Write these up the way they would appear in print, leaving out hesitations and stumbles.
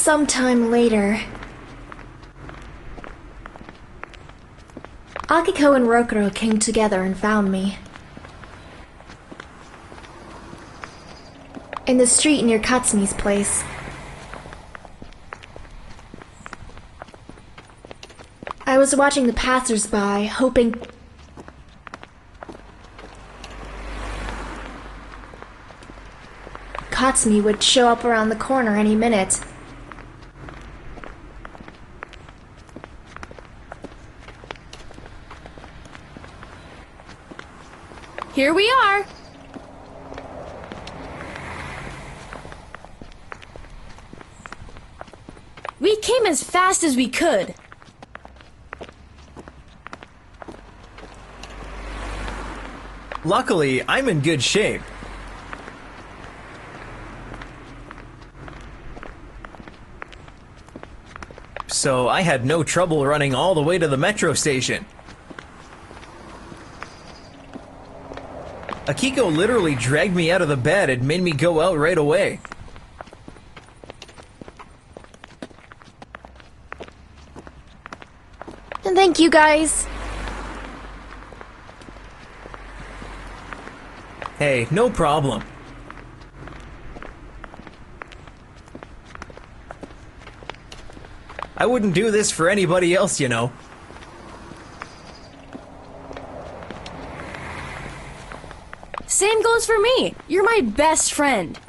Sometime later, Akiko and Rokuro came together and found me. In the street near Katsumi's place. I was watching the passers-by, hoping Katsumi would show up around the corner any minute. Here we are! We came as fast as we could. Luckily, I'm in good shape. So I had no trouble running all the way to the metro station. Akiko literally dragged me out of the bed and made me go out right away. And thank you guys. Hey, no problem. I wouldn't do this for anybody else, you know. Same goes for me. You're my best friend.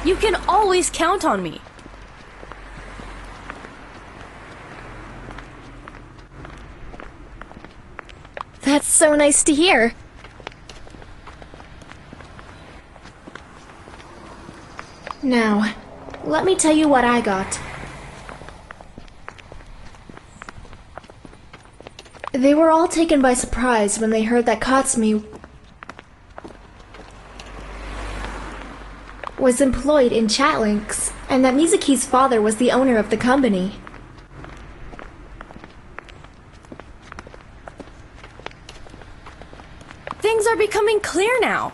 You can always count on me. That's so nice to hear. Now, let me tell you what I got. They were all taken by surprise when they heard that Katsumi was employed in Chatlinks, and that Mizuki's father was the owner of the company. Things are becoming clear now.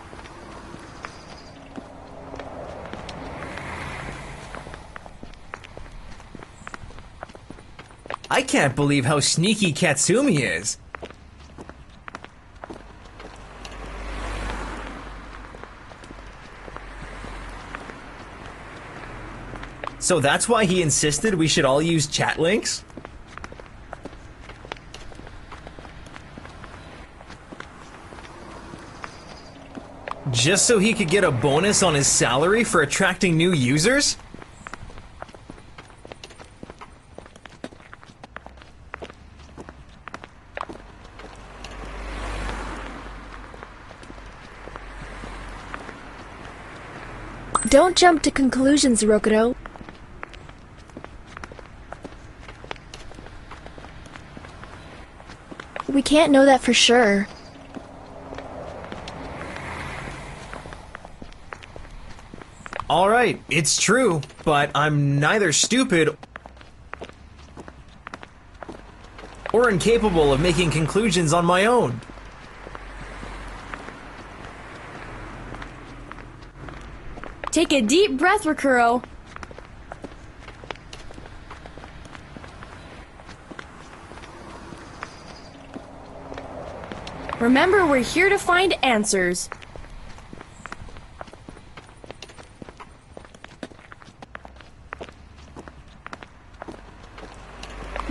I can't believe how sneaky Katsumi is. So that's why he insisted we should all use chat links? Just so he could get a bonus on his salary for attracting new users? Don't jump to conclusions, Rokuro. We can't know that for sure. Alright, it's true, but I'm neither stupid or incapable of making conclusions on my own. Take a deep breath, Rokuro. Remember, we're here to find answers.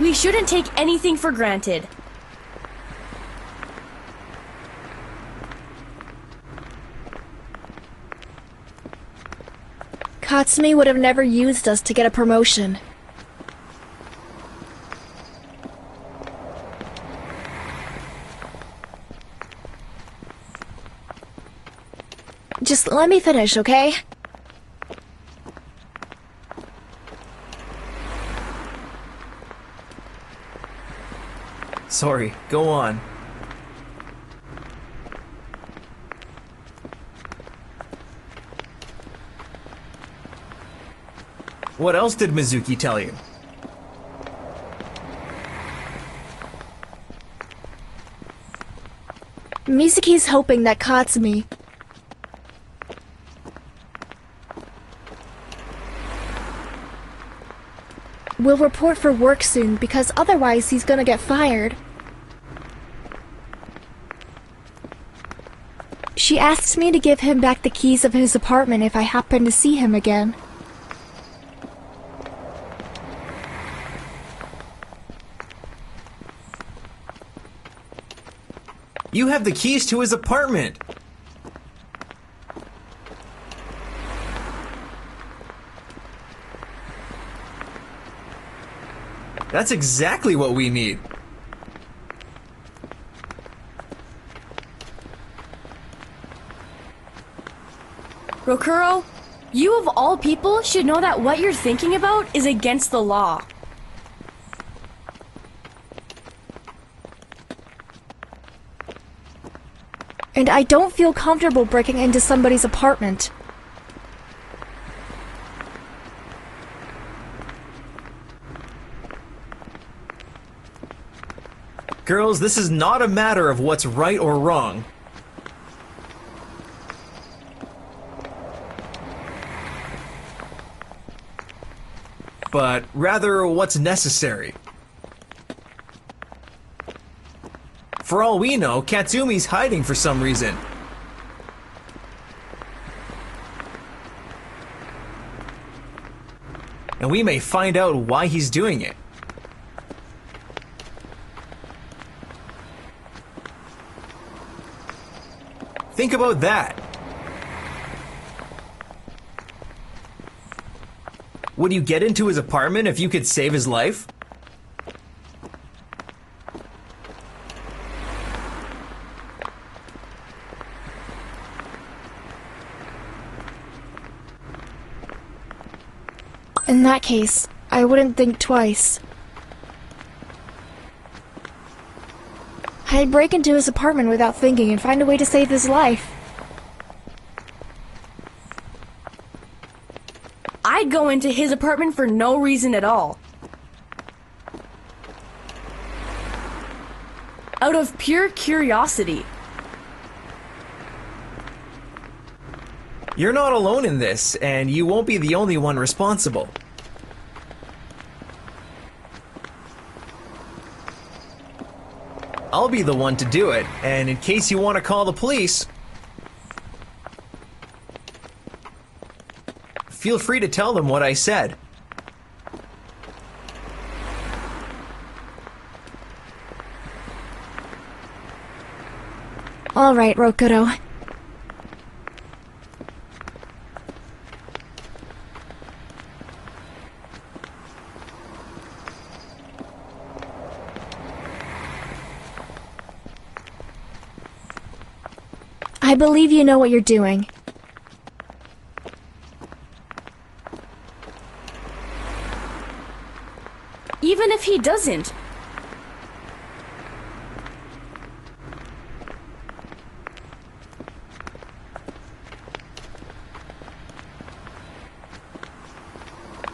We shouldn't take anything for granted. Katsumi would have never used us to get a promotion. Just let me finish, okay? Sorry, go on. What else did Mizuki tell you? Mizuki's hoping that Katsumi will report for work soon because otherwise he's gonna get fired. She asks me to give him back the keys of his apartment if I happen to see him again. You have the keys to his apartment. That's exactly what we need. Rokuro, you of all people should know that what you're thinking about is against the law. And I don't feel comfortable breaking into somebody's apartment. Girls, this is not a matter of what's right or wrong. But rather what's necessary. For all we know, Katsumi's hiding for some reason. And we may find out why he's doing it. Think about that. Would you get into his apartment if you could save his life? In that case, I wouldn't think twice. I'd break into his apartment without thinking and find a way to save his life. I'd go into his apartment for no reason at all. Out of pure curiosity. You're not alone in this, and you won't be the only one responsible. I'll be the one to do it, and in case you want to call the police, feel free to tell them what I said. All right, Rokuro. I believe you know what you're doing. Even if he doesn't.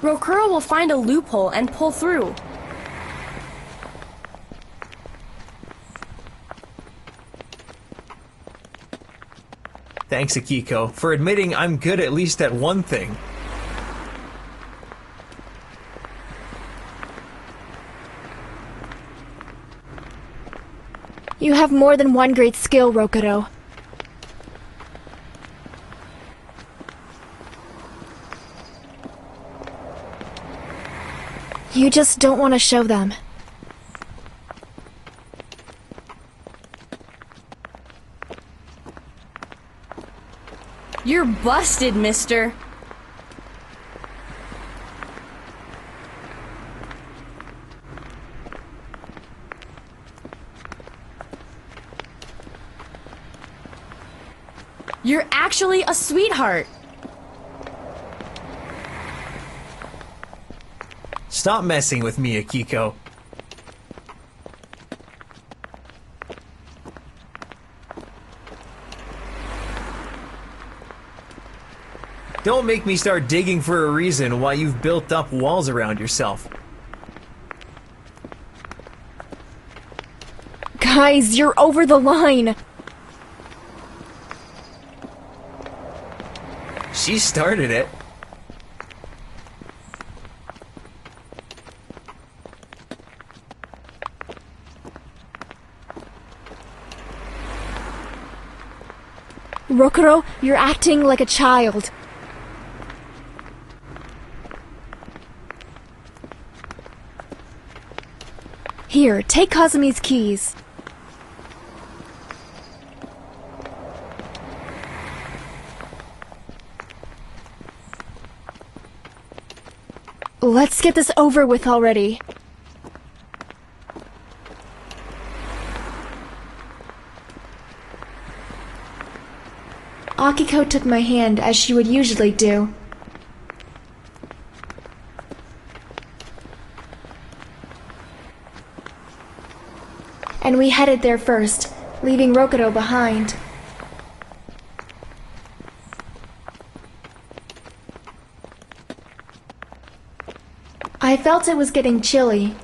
Rokuro will find a loophole and pull through. Thanks, Akiko, for admitting I'm good at least at one thing. You have more than one great skill, Rokuro. You just don't want to show them. You're busted, mister. You're actually a sweetheart. Stop messing with me, Akiko. Don't make me start digging for a reason why you've built up walls around yourself. Guys, you're over the line. She started it. Rokuro, you're acting like a child. Here, take Kazumi's keys. Let's get this over with already. Akiko took my hand as she would usually do. And we headed there first, leaving Rokuro behind. I felt it was getting chilly.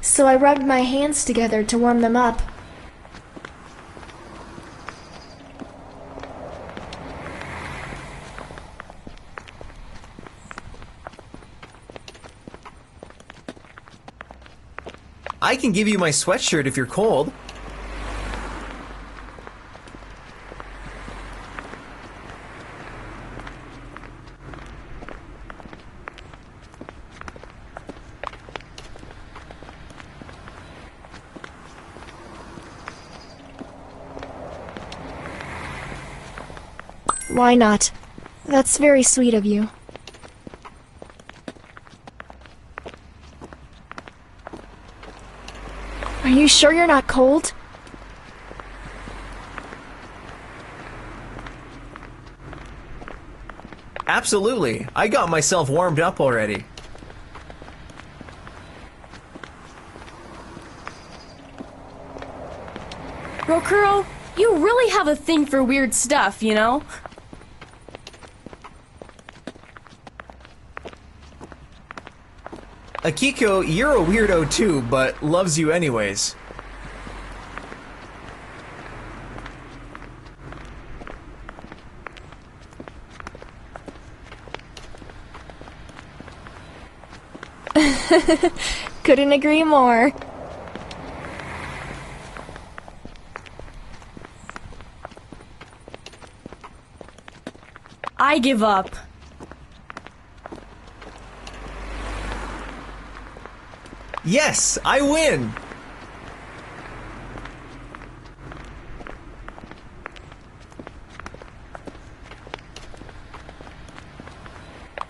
So I rubbed my hands together to warm them up. I can give you my sweatshirt if you're cold. Why not? That's very sweet of you. Are you sure you're not cold? Absolutely. I got myself warmed up already. Rokuro, you really have a thing for weird stuff, you know? Akiko, you're a weirdo too, but loves you anyways. Couldn't agree more. I give up. Yes, I win!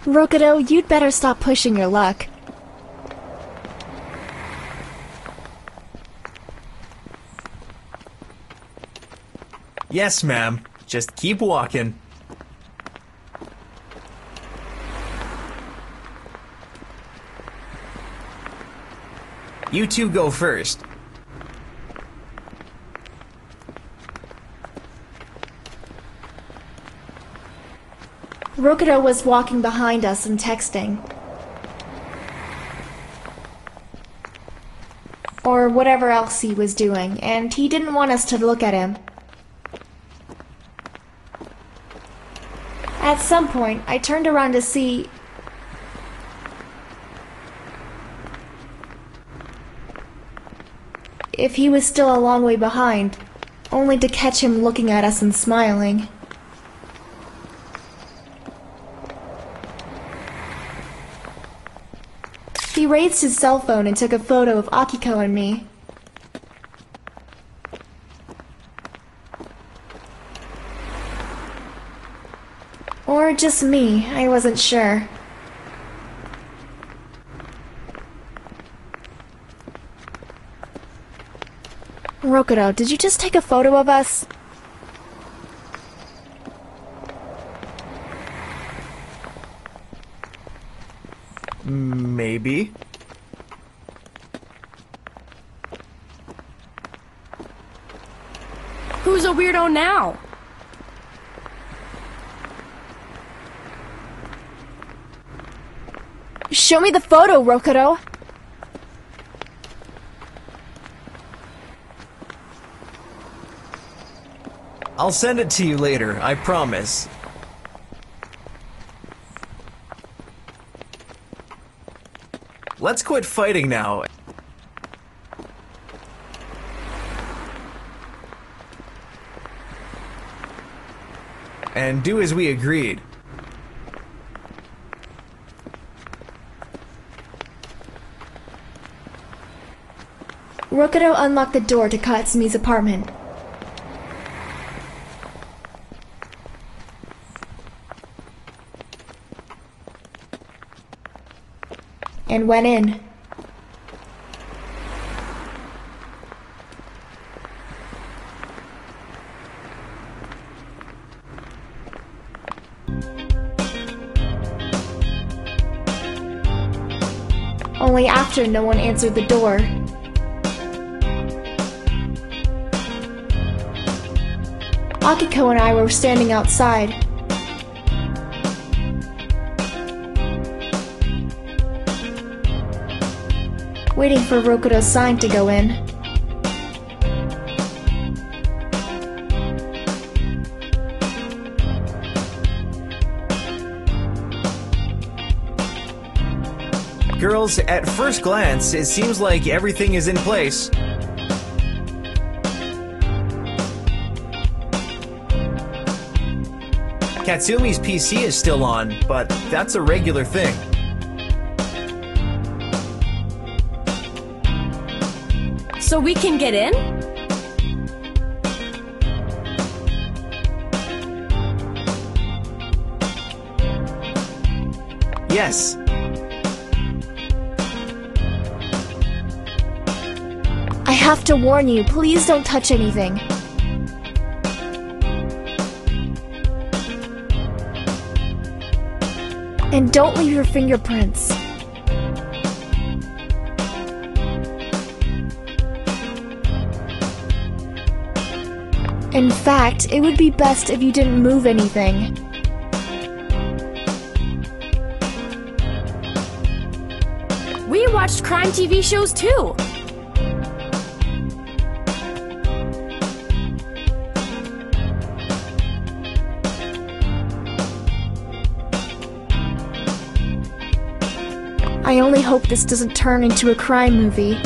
Rokuro, you'd better stop pushing your luck. Yes, ma'am. Just keep walking. You two go first. Rokuro was walking behind us and texting. Or whatever else he was doing, and he didn't want us to look at him. At some point, I turned around to see... if he was still a long way behind, only to catch him looking at us and smiling. He raised his cell phone and took a photo of Akiko and me. Or just me, I wasn't sure. Rokuro, did you just take a photo of us? Maybe. Who's a weirdo now? Show me the photo, Rokuro! I'll send it to you later, I promise. let's quit fighting now. And do as we agreed. Rokudo unlocked the door to Katsumi's apartment. And went in. Only after no one answered the door. Akiko and I were standing outside. Waiting for Rokudo's sign to go in. Girls, at first glance, it seems like everything is in place. Katsumi's PC is still on, but that's a regular thing. So we can get in? Yes. I have to warn you, please don't touch anything. And don't leave your fingerprints. In fact, it would be best if you didn't move anything. We watched crime TV shows too. I only hope this doesn't turn into a crime movie.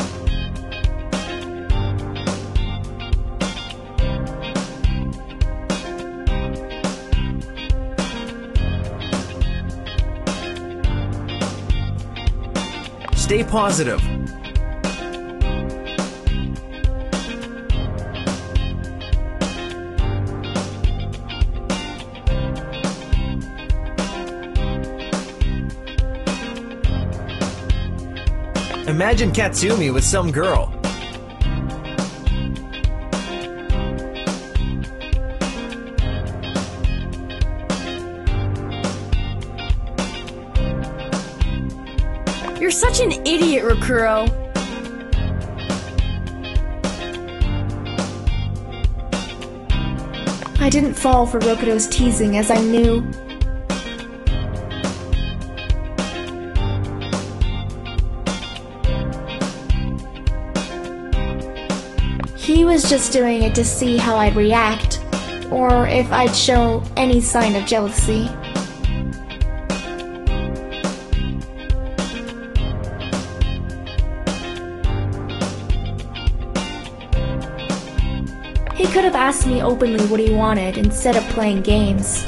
Stay positive. Imagine Katsumi with some girl. You're such an idiot, Rokuro. I didn't fall for Rokudo's teasing as I knew. He was just doing it to see how I'd react, or if I'd show any sign of jealousy. He could have asked me openly what he wanted instead of playing games.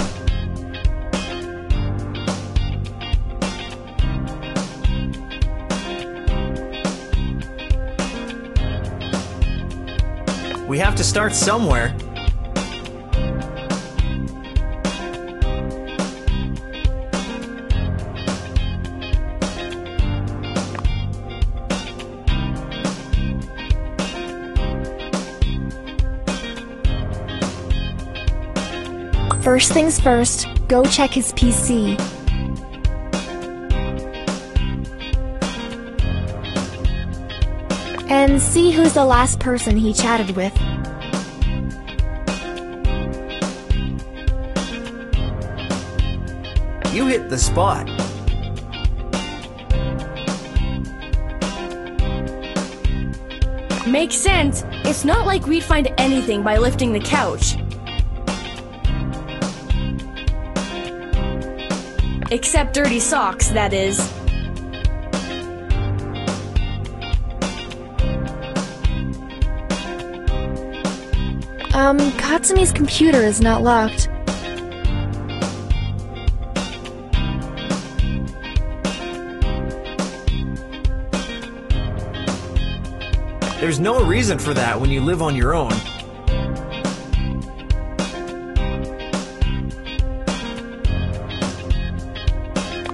We have to start somewhere. First things first, go check his PC. And see who's the last person he chatted with. You hit the spot. Makes sense. It's not like we'd find anything by lifting the couch. Except dirty socks, that is. Katsumi's computer is not locked. There's no reason for that when you live on your own.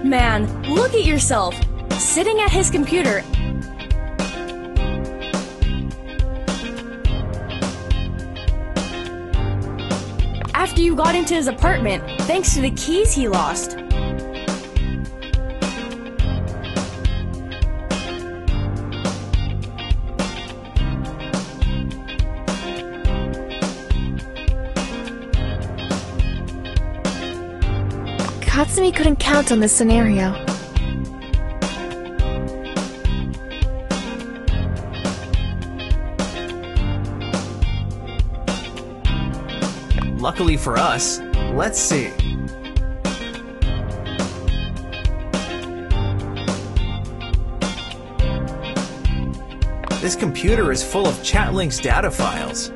Man, look at yourself, sitting at his computer. After you got into his apartment, thanks to the keys he lost. Katsumi couldn't count on this scenario. Luckily for us, let's see. This computer is full of Chatlink's data files.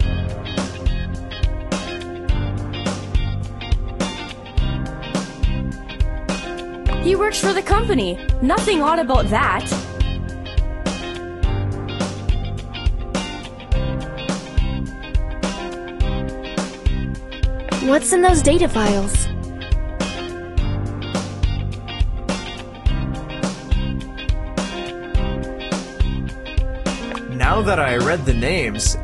He works for the company. Nothing odd about that. What's in those data files? Now that I read the names,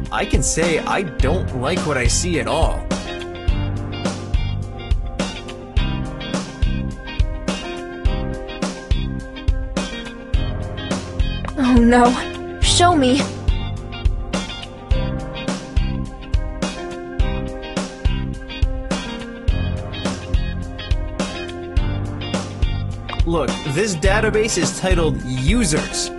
I can say I don't like what I see at all. Oh no. Show me. Look, this database is titled Users.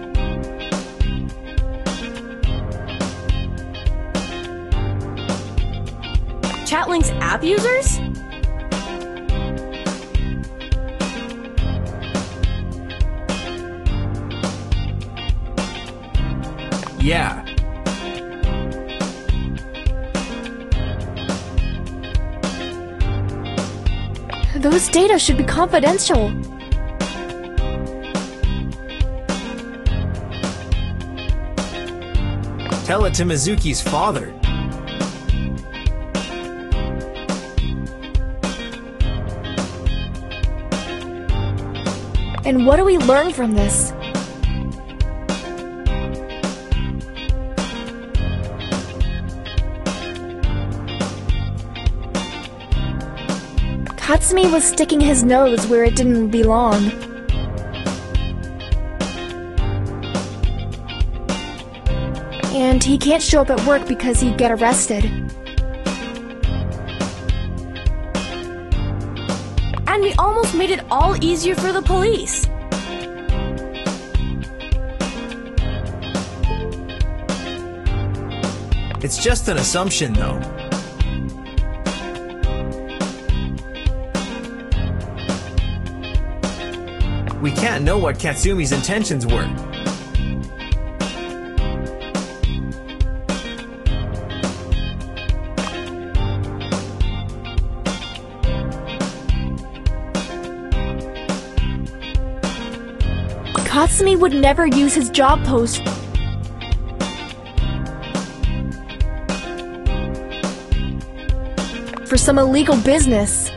Chatlink's app users? Yeah. Those data should be confidential. Tell it to Mizuki's father. And what do we learn from this? Katsumi was sticking his nose where it didn't belong. And he can't show up at work because he'd get arrested. And we almost made it all easier for the police. It's just an assumption, though. We can't know what Katsumi's intentions were. Katsumi would never use his job post for some illegal business.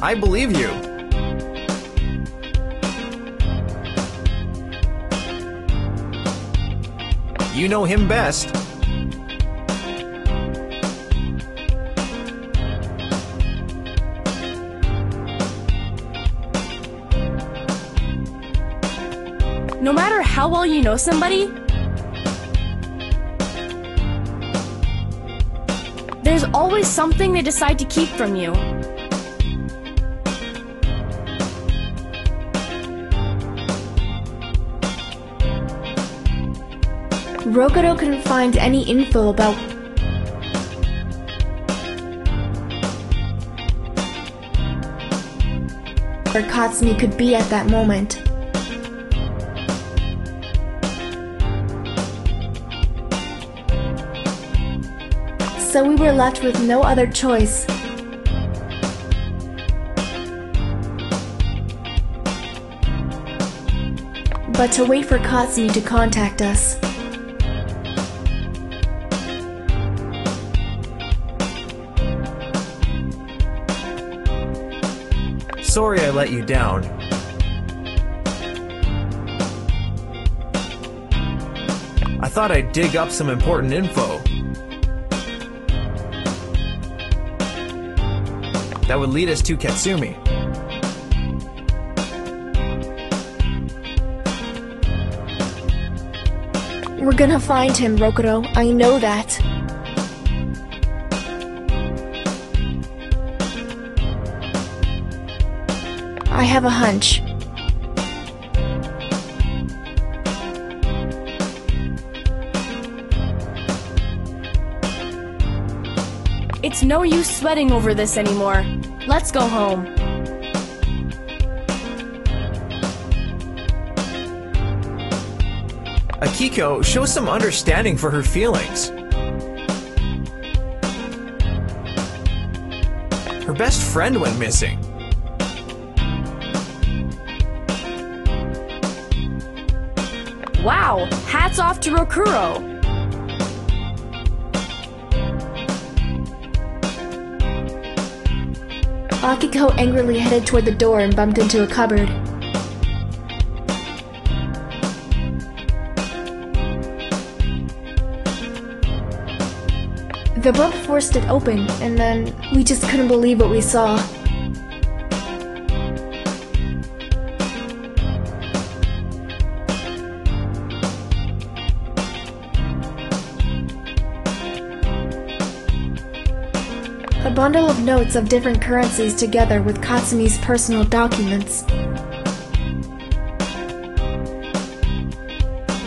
I believe you. You know him best. No matter how well you know somebody, there's always something they decide to keep from you. Rokado couldn't find any info about where Katsumi could be at that moment. So we were left with no other choice but to wait for Katsumi to contact us. Sorry I let you down. I thought I'd dig up some important info that would lead us to Katsumi. We're gonna find him, Rokuro. I know that. I have a hunch. It's no use sweating over this anymore. Let's go home. Akiko, show some understanding for her feelings. Her best friend went missing. Wow, hats off to Rokuro. Akiko angrily headed toward the door and bumped into a cupboard. The bump forced it open, and then we just couldn't believe what we saw. A bundle of notes of different currencies together with Katsumi's personal documents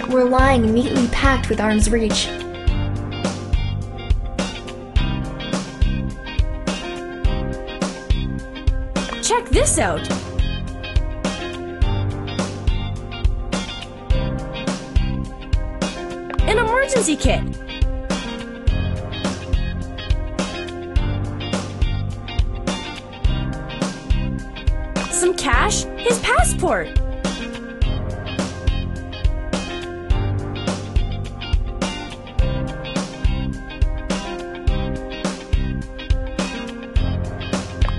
were lying neatly packed with arm's reach. Check this out. An emergency kit. Some cash, his passport.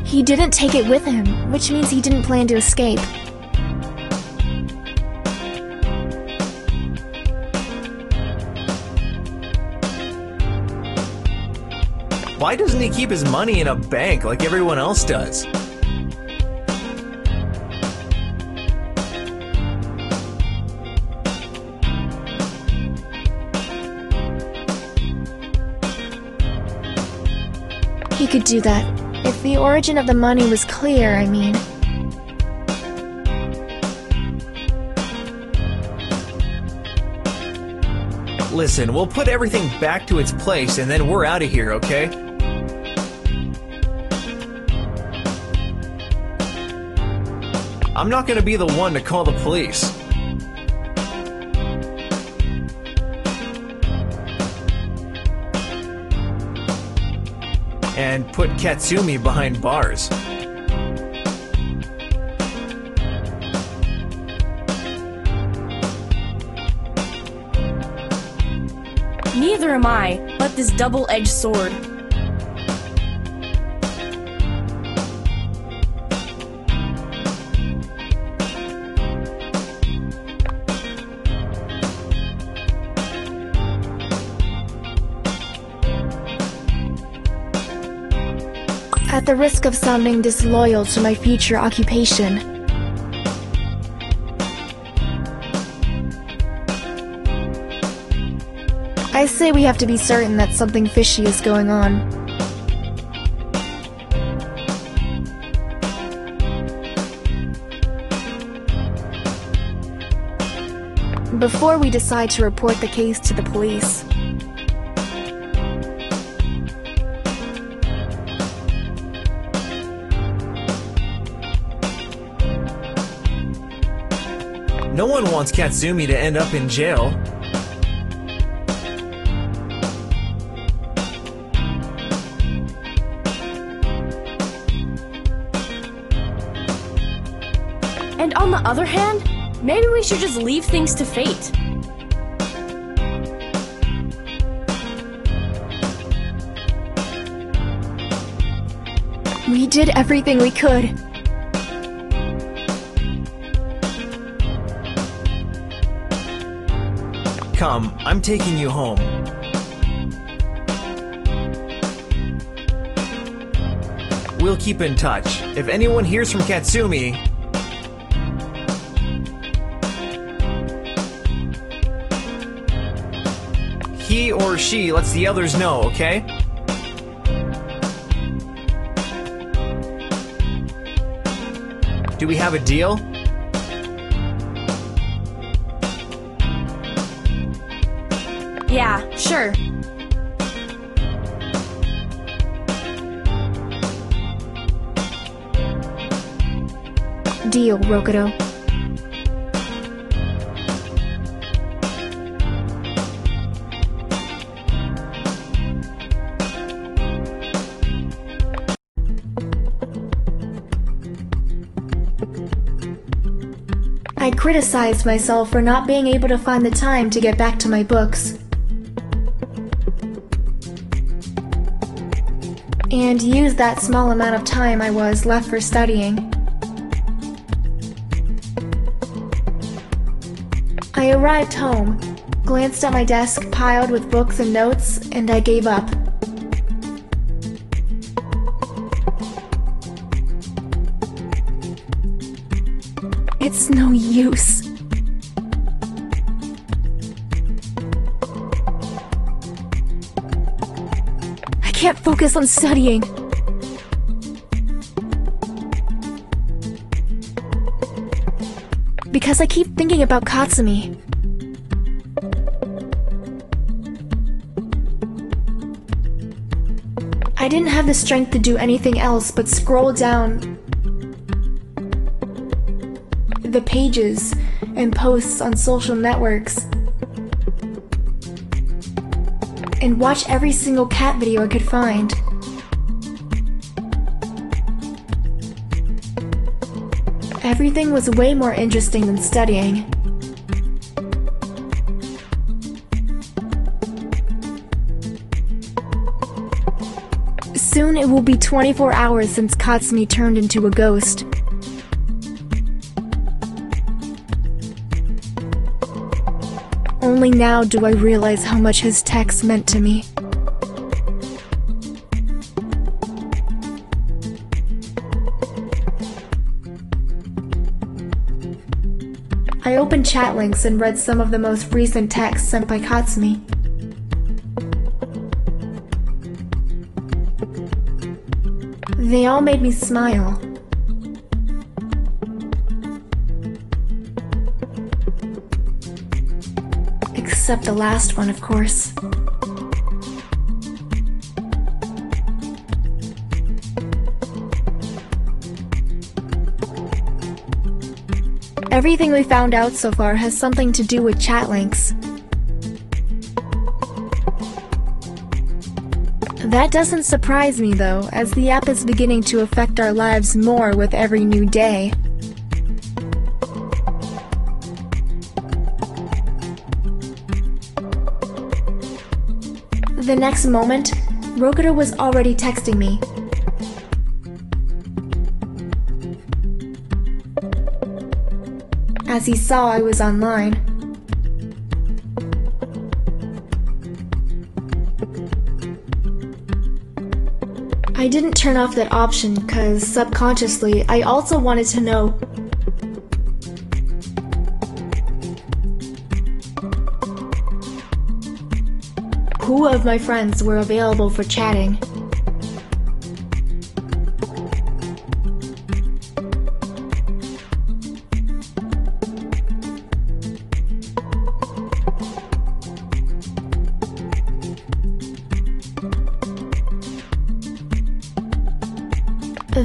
He didn't take it with him, which means he didn't plan to escape. Why doesn't he keep his money in a bank like everyone else does? He could do that. If the origin of the money was clear, I mean. Listen, we'll put everything back to its place and then we're out of here, okay? I'm not gonna be the one to call the police. And put Katsumi behind bars. Neither am I, but this double-edged sword. At the risk of sounding disloyal to my future occupation, I say we have to be certain that something fishy is going on. Before we decide to report the case to the police. No one wants Katsumi to end up in jail. And on the other hand, maybe we should just leave things to fate. We did everything we could. Come, I'm taking you home. We'll keep in touch. If anyone hears from Katsumi, he or she lets the others know, okay? Do we have a deal? Yeah, sure. Deal, Rokudo. I criticized myself for not being able to find the time to get back to my books. And used that small amount of time I was left for studying. I arrived home, glanced at my desk piled with books and notes, and I gave up. It's no use. I can't focus on studying. Because I keep thinking about Katsumi. I didn't have the strength to do anything else but scroll down the pages and posts on social networks and watch every single cat video I could find. Everything was way more interesting than studying. Soon it will be 24 hours since Katsumi turned into a ghost. Only now do I realize how much his text meant to me. I opened chat links and read some of the most recent texts sent by Katsumi. They all made me smile. Except the last one, of course. Everything we found out so far has something to do with chat links. That doesn't surprise me though, as the app is beginning to affect our lives more with every new day. The next moment, Rokudo was already texting me. As he saw I was online. I didn't turn off that option because subconsciously I also wanted to know who of my friends were available for chatting.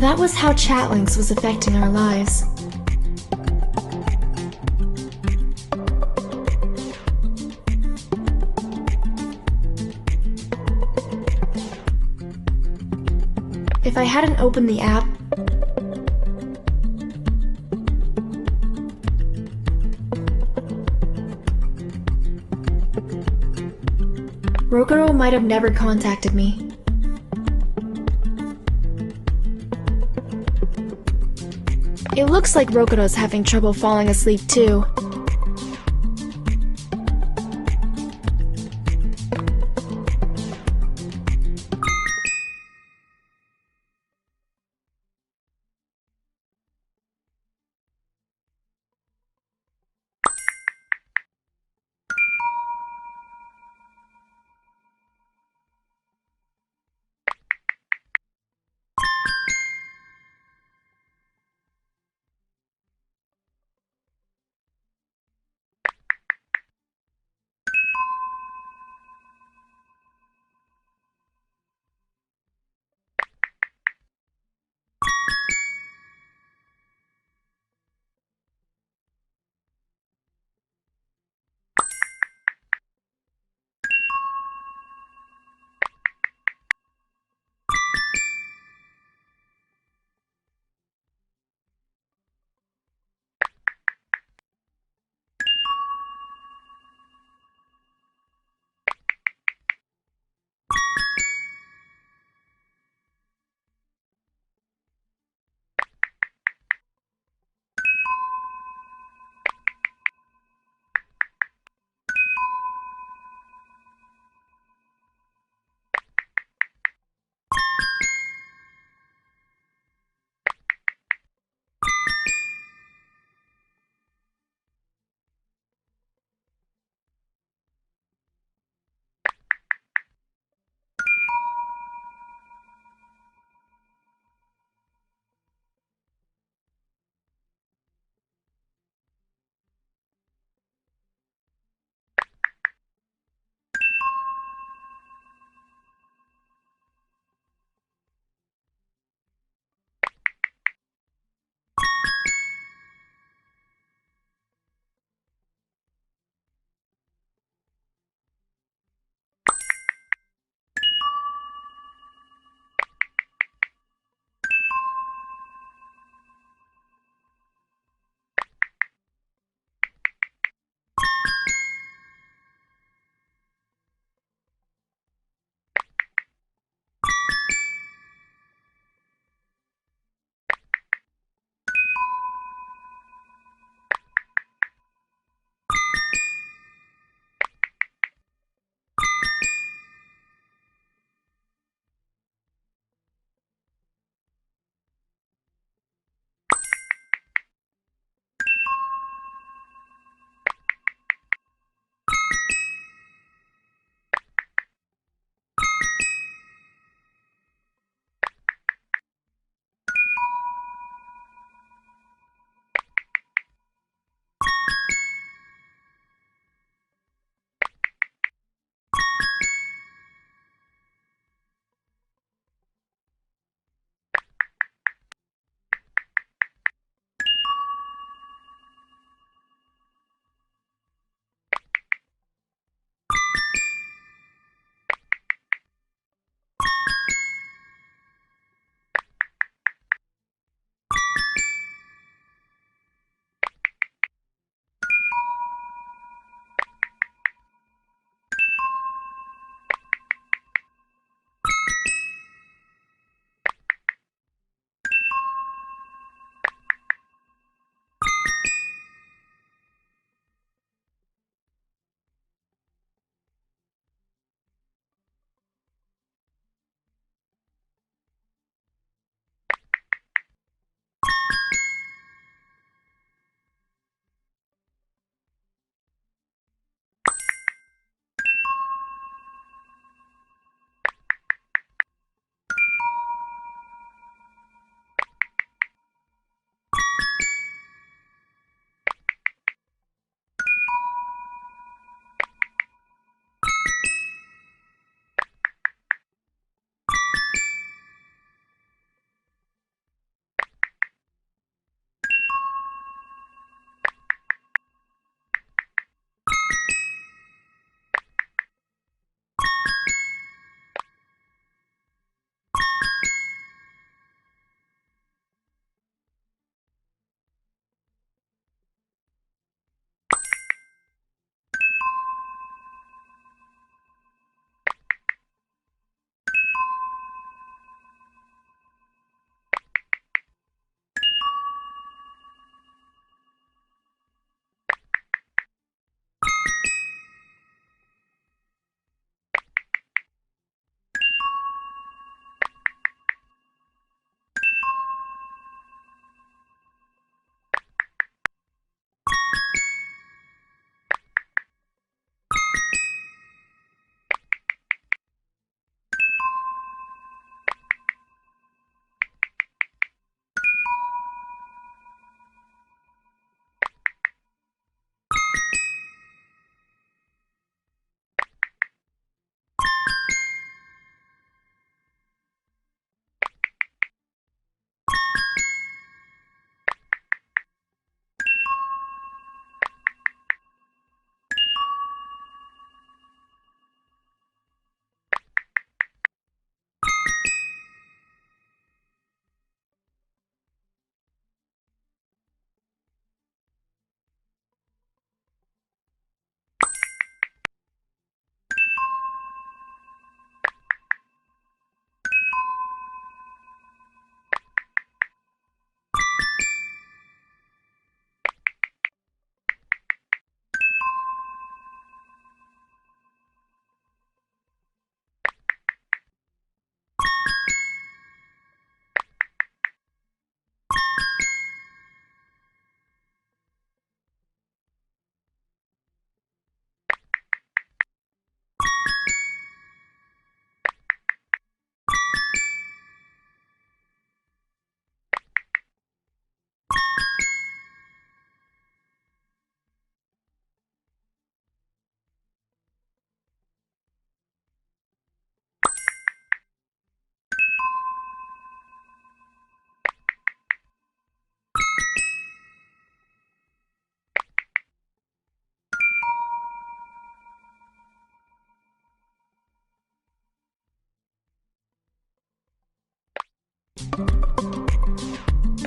That was how chat links was affecting our lives. if I hadn't opened the app, Rokuro might have never contacted me. It looks like Rokuro's having trouble falling asleep too.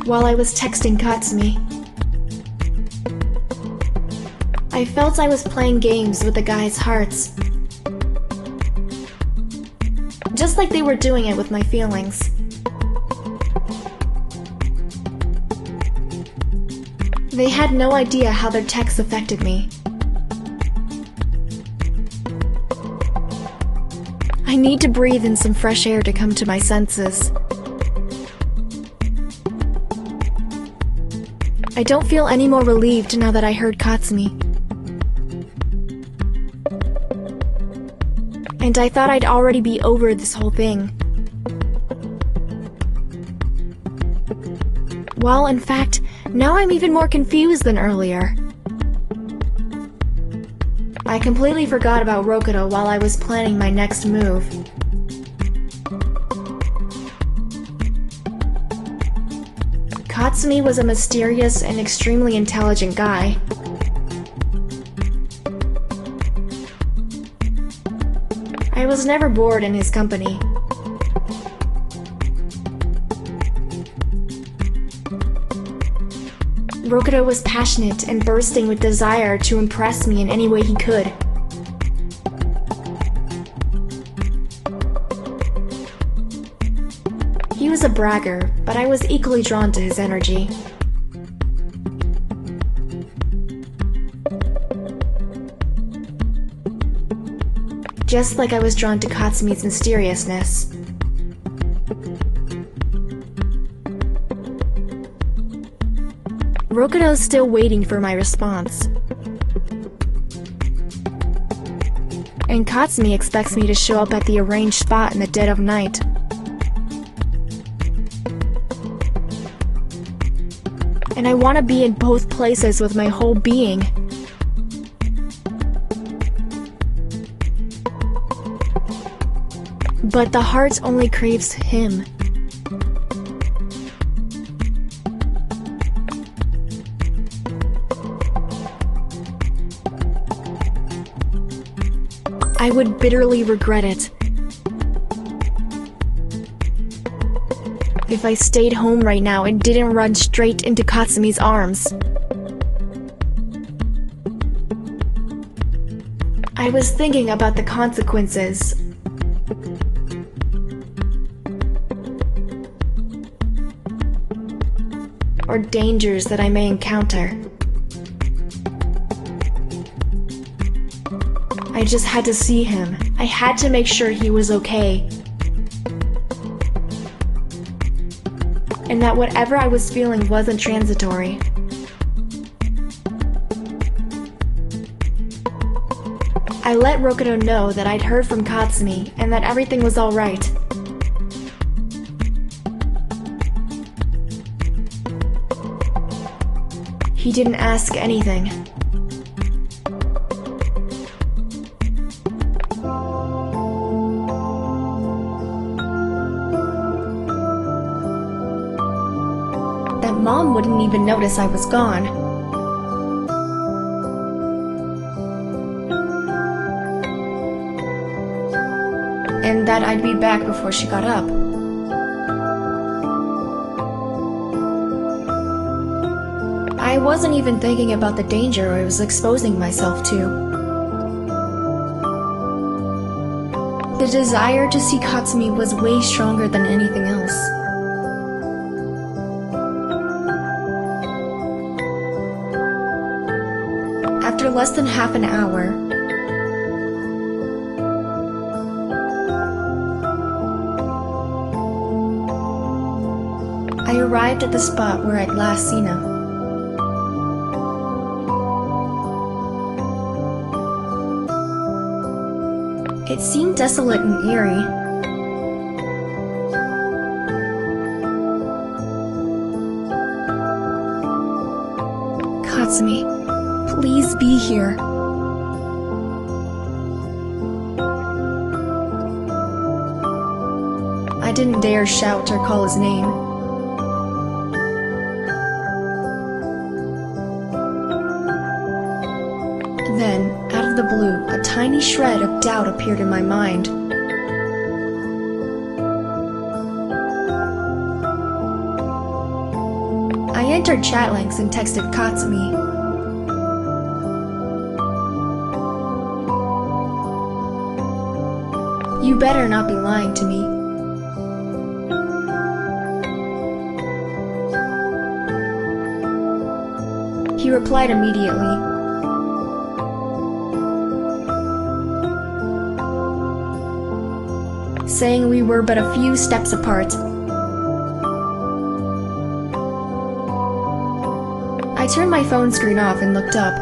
while I was texting Katsumi. I felt I was playing games with the guys' hearts, just like they were doing it with my feelings. They had no idea how their texts affected me. I need to breathe in some fresh air to come to my senses. I don't feel any more relieved now that I heard Katsumi. And I thought I'd already be over this whole thing. Well, in fact, now I'm even more confused than earlier. I completely forgot about Rokuto while I was planning my next move. Katsumi was a mysterious and extremely intelligent guy. I was never bored in his company. Rokuto was passionate and bursting with desire to impress me in any way he could. He was a bragger, but I was equally drawn to his energy. Just like I was drawn to Katsumi's mysteriousness. Rokuto's still waiting for my response. And Katsumi expects me to show up at the arranged spot in the dead of night. And I want to be in both places with my whole being. But the heart only craves him. I would bitterly regret it if I stayed home right now and didn't run straight into Katsumi's arms. I was thinking about the consequences. Or dangers that I may encounter. I just had to see him. I had to make sure he was okay. And that whatever I was feeling wasn't transitory. I let Rokuto know that I'd heard from Katsumi and that everything was alright. He didn't ask anything. That Mom wouldn't even notice I was gone. And that I'd be back before she got up. I wasn't even thinking about the danger I was exposing myself to. The desire to see Katsumi was way stronger than anything else. After less than half an hour, I arrived at the spot where I'd last seen him. It seemed desolate and eerie. Katsumi, please be here. I didn't dare shout or call his name. Then, out of the blue, a tiny shred of doubt appeared in my mind. I entered chat links and texted Katsumi. You better not be lying to me. He replied immediately. Saying we were but a few steps apart. I turned my phone screen off and looked up.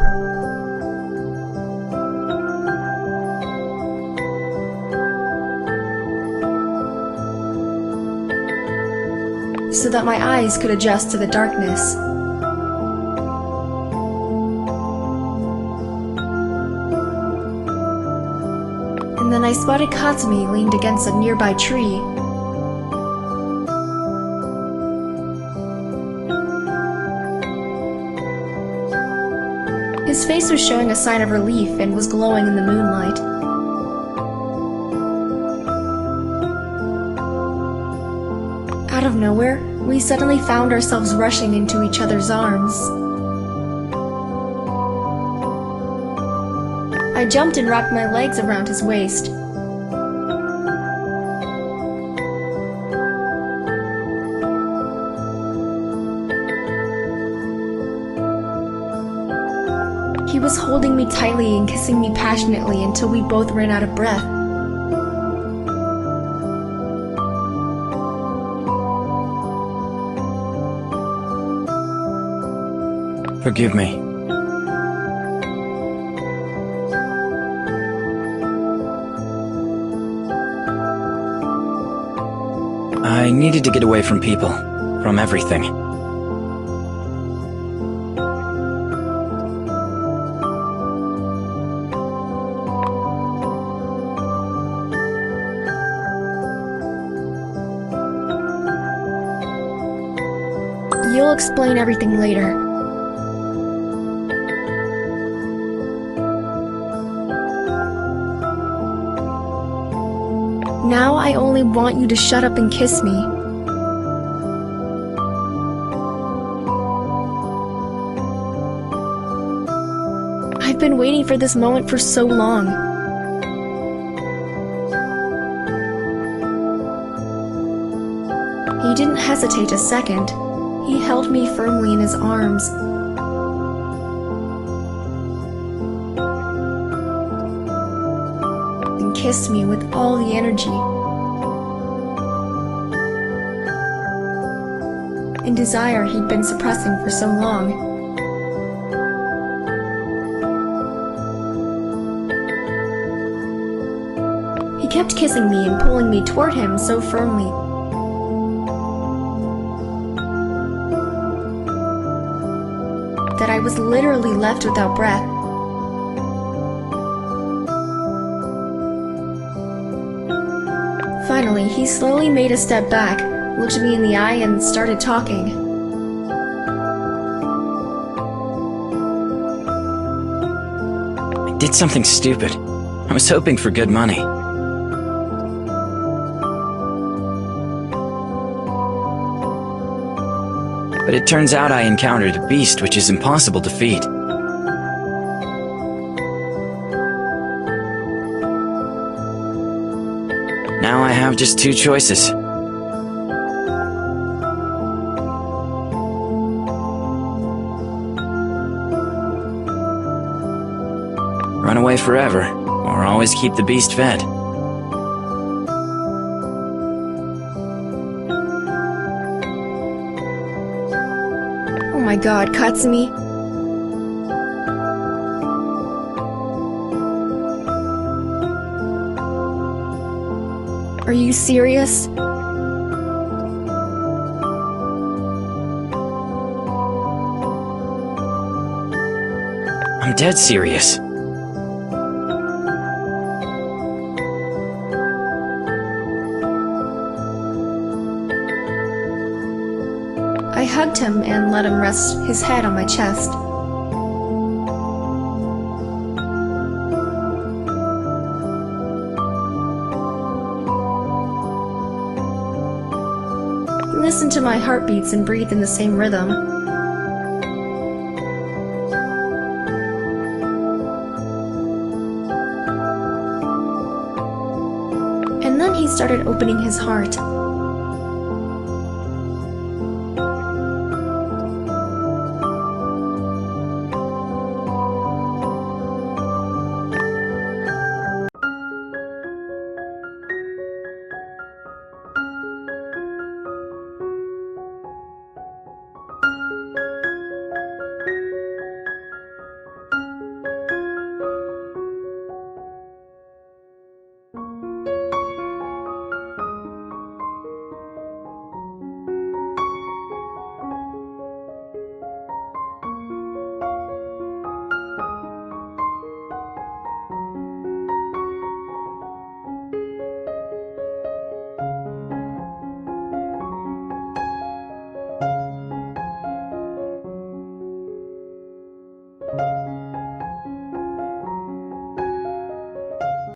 So that my eyes could adjust to the darkness. And then I spotted Katsumi leaned against a nearby tree. His face was showing a sign of relief and was glowing in the moonlight. Out of nowhere, we suddenly found ourselves rushing into each other's arms. I jumped and wrapped my legs around his waist. He was holding me tightly and kissing me passionately until we both ran out of breath. Forgive me. I needed to get away from people, from everything. You'll explain everything later. Now I only want you to shut up and kiss me. I've been waiting for this moment for so long. He didn't hesitate a second. He held me firmly in his arms. And kissed me with all the energy and desire he'd been suppressing for so long. He kept kissing me and pulling me toward him so firmly. That I was literally left without breath. Finally, he slowly made a step back, looked me in the eye, and started talking. I did something stupid. I was hoping for good money. But it turns out I encountered a beast which is impossible to feed. Now I have just two choices. Run away forever, or always keep the beast fed. Oh my god, Katsumi. Are you serious? I'm dead serious. I hugged him and let him rest his head on my chest. He listened to my heartbeats and breathed in the same rhythm. started opening his heart.